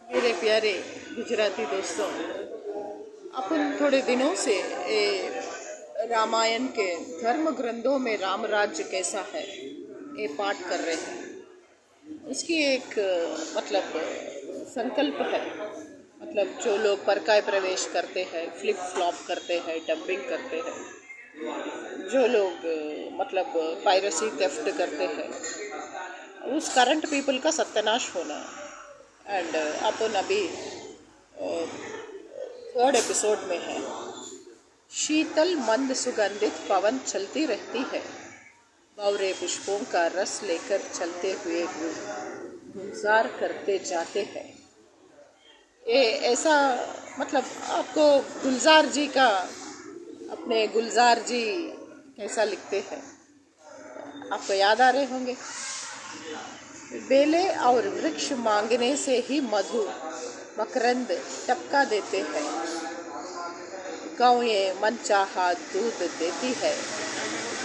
मेरे प्यारे गुजराती दोस्तों, अपन थोड़े दिनों से रामायण के धर्म ग्रंथों में राम राज्य कैसा है ये पाठ कर रहे हैं। उसकी एक संकल्प है। मतलब जो लोग परकाय प्रवेश करते हैं, फ्लिप फ्लॉप करते हैं, डंपिंग करते हैं, जो लोग पायरेसी थेफ्ट करते हैं, उस करंट पीपल का सत्यानाश होना। एंड अपन अभी थर्ड एपिसोड में है। शीतल मंद सुगंधित पवन चलती रहती है, भंवरे पुष्पों का रस लेकर चलते हुए गुलजार करते जाते हैं। ये ऐसा आपको गुलजार जी का, अपने गुलजार जी कैसा लिखते हैं आपको याद आ रहे होंगे। बेले और वृक्ष मांगने से ही मधु मकरंद टपका देते हैं, गौएं मनचाहा दूध देती है,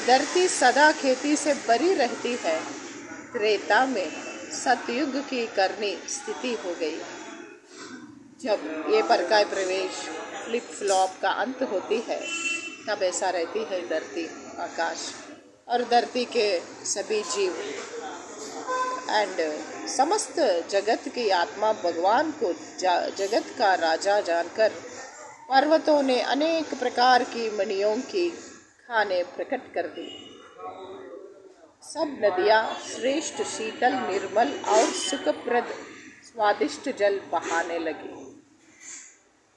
धरती सदा खेती से भरी रहती है। त्रेता में सतयुग की करनी स्थिति हो गई, जब ये परकाय प्रवेश फ्लिप फ्लॉप का अंत होती है, तब ऐसा रहती है धरती, आकाश और धरती के सभी जीव एंड समस्त जगत की आत्मा भगवान को जगत का राजा जानकर पर्वतों ने अनेक प्रकार की मणियों की खाने प्रकट कर दी। सब नदियाँ श्रेष्ठ शीतल निर्मल और सुखप्रद स्वादिष्ट जल बहाने लगी।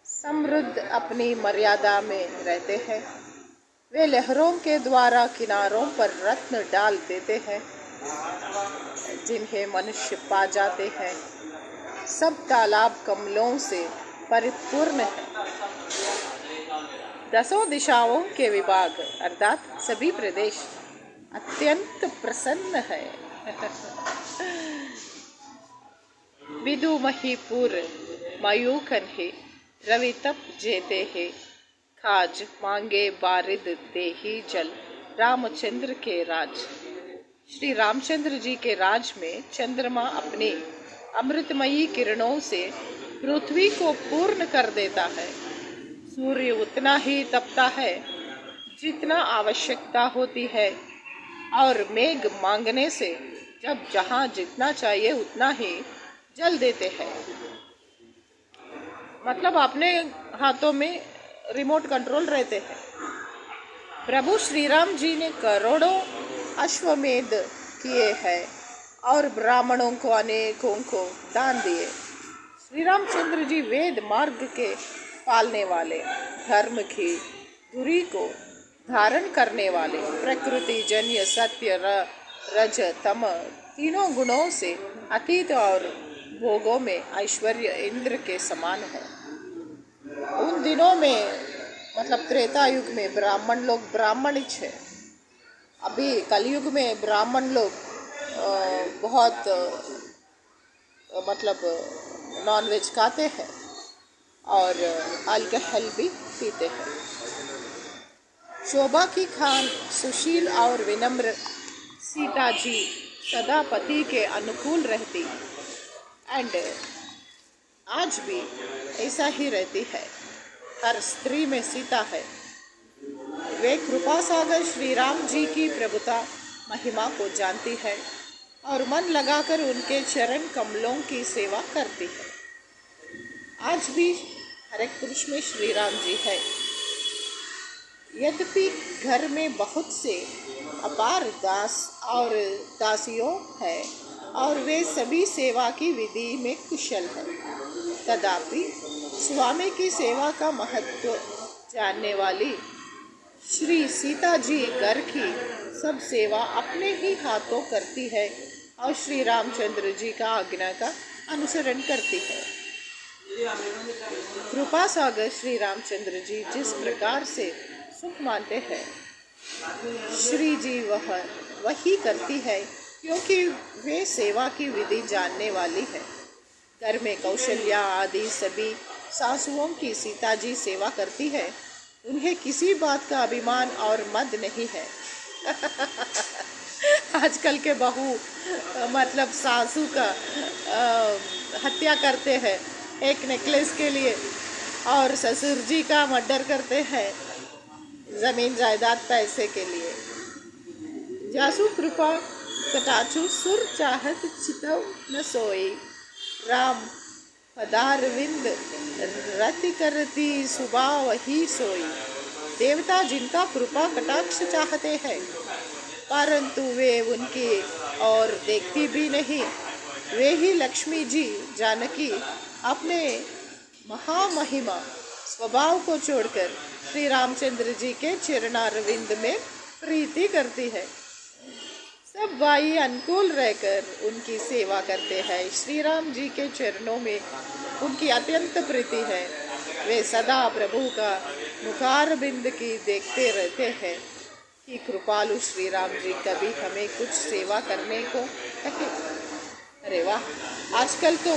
समृद्ध अपनी मर्यादा में रहते हैं, वे लहरों के द्वारा किनारों पर रत्न डाल देते हैं, जिन्हें मनुष्य पा जाते हैं। सब तालाब कमलों से परिपूर्ण है। दसों दिशाओं के विभाग अर्थात सभी प्रदेश अत्यंत प्रसन्न है। विदु महीपुर मयूखन है, रवि तप जेते है, खाज मांगे बारिद देही जल। रामचंद्र के राज। श्री रामचंद्र जी के राज में चंद्रमा अपनी अमृतमयी किरणों से पृथ्वी को पूर्ण कर देता है। सूर्य उतना ही तपता है जितना आवश्यकता होती है, और मेघ मांगने से जब जहाँ जितना चाहिए उतना ही जल देते हैं। अपने हाथों में रिमोट कंट्रोल रहते हैं। प्रभु श्री राम जी ने करोड़ों अश्वमेध किए हैं और ब्राह्मणों को अनेकों को दान दिए। श्री रामचंद्र जी वेद मार्ग के पालने वाले, धर्म की धुरी को धारण करने वाले, प्रकृति जन्य सत्य रज तम तीनों गुणों से अतीत और भोगों में ऐश्वर्य इंद्र के समान है। उन दिनों में त्रेता युग में ब्राह्मण लोग ब्राह्मणिच है। अभी कलयुग में ब्राह्मण लोग बहुत नॉनवेज खाते हैं और अल्कोहल भी पीते हैं। शोभा की खान सुशील और विनम्र सीता जी सदा पति के अनुकूल रहती एंड आज भी ऐसा ही रहती है। हर स्त्री में सीता है। वे कृपा सागर श्री राम जी की प्रभुता महिमा को जानती है और मन लगाकर उनके चरण कमलों की सेवा करती है। आज भी हर एक पुरुष में श्री राम जी है। यद्यपि घर में बहुत से अपार दास और दासियों है और वे सभी सेवा की विधि में कुशल है, तथापि स्वामी की सेवा का महत्व जानने वाली श्री सीता जी घर की सब सेवा अपने ही हाथों करती है और श्री रामचंद्र जी का आज्ञा का अनुसरण करती है। कृपा सागर श्री रामचंद्र जी जिस प्रकार से सुख मानते हैं, श्री जी वही करती है, क्योंकि वे सेवा की विधि जानने वाली है। घर में कौशल्या आदि सभी सासुओं की सीता जी सेवा करती है। उन्हें किसी बात का अभिमान और मद नहीं है। आजकल के बहू सासू का हत्या करते हैं एक नेकलेस के लिए, और ससुर जी का मर्डर करते हैं ज़मीन जायदाद पैसे के लिए। जासु कृपा कटाक्षु सुर चाहत चितव न सोई, राम पदारविंद रति करती सुबह वही सोई। देवता जिनका कृपा कटाक्ष चाहते हैं परंतु वे उनकी और देखती भी नहीं, वे ही लक्ष्मी जी जानकी अपने महामहिमा स्वभाव को छोड़कर श्री रामचंद्र जी के चरणारविंद में प्रीति करती है। सब भाई अनुकूल रहकर उनकी सेवा करते हैं। श्री राम जी के चरणों में उनकी अत्यंत प्रीति है। वे सदा प्रभु का मुखारबिंद की देखते रहते हैं कि कृपालु श्री राम जी कभी हमें कुछ सेवा करने को कहे। अरे वाह, आजकल तो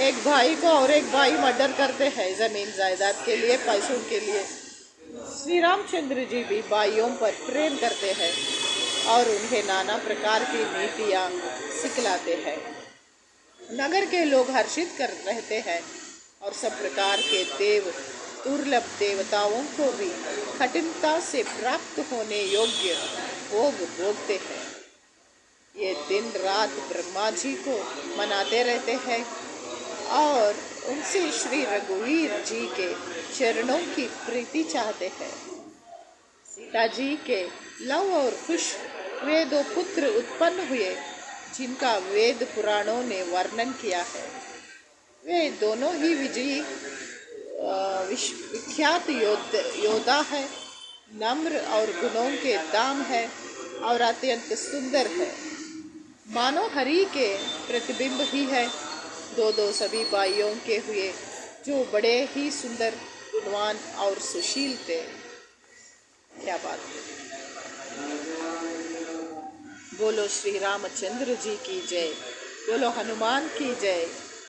एक भाई को और एक भाई मर्डर करते हैं ज़मीन जायदाद के लिए, पैसों के लिए। श्री रामचंद्र जी भी भाइयों पर प्रेम करते हैं और उन्हें नाना प्रकार की नीतियाँ सिखलाते हैं। नगर के लोग हर्षित कर रहते हैं और सब प्रकार के दुर्लभ देवताओं को भी कठिनता से प्राप्त होने योग्य भोग भोगते हैं। ये दिन रात ब्रह्मा जी को मनाते रहते हैं और उनसे श्री रघुवीर जी के चरणों की प्रीति चाहते हैं। सीता जी के लव और कुश वे दो पुत्र उत्पन्न हुए जिनका वेद पुराणों ने वर्णन किया है। वे दोनों ही विजयी विख्यात योद्धा है, नम्र और गुणों के दाम है और अत्यंत सुंदर है, मानो हरि के प्रतिबिंब ही है। दो सभी भाइयों के हुए जो बड़े ही सुंदर, गुणवान और सुशील थे। क्या बात है। बोलो श्री रामचंद्र जी की जय, बोलो हनुमान की जय।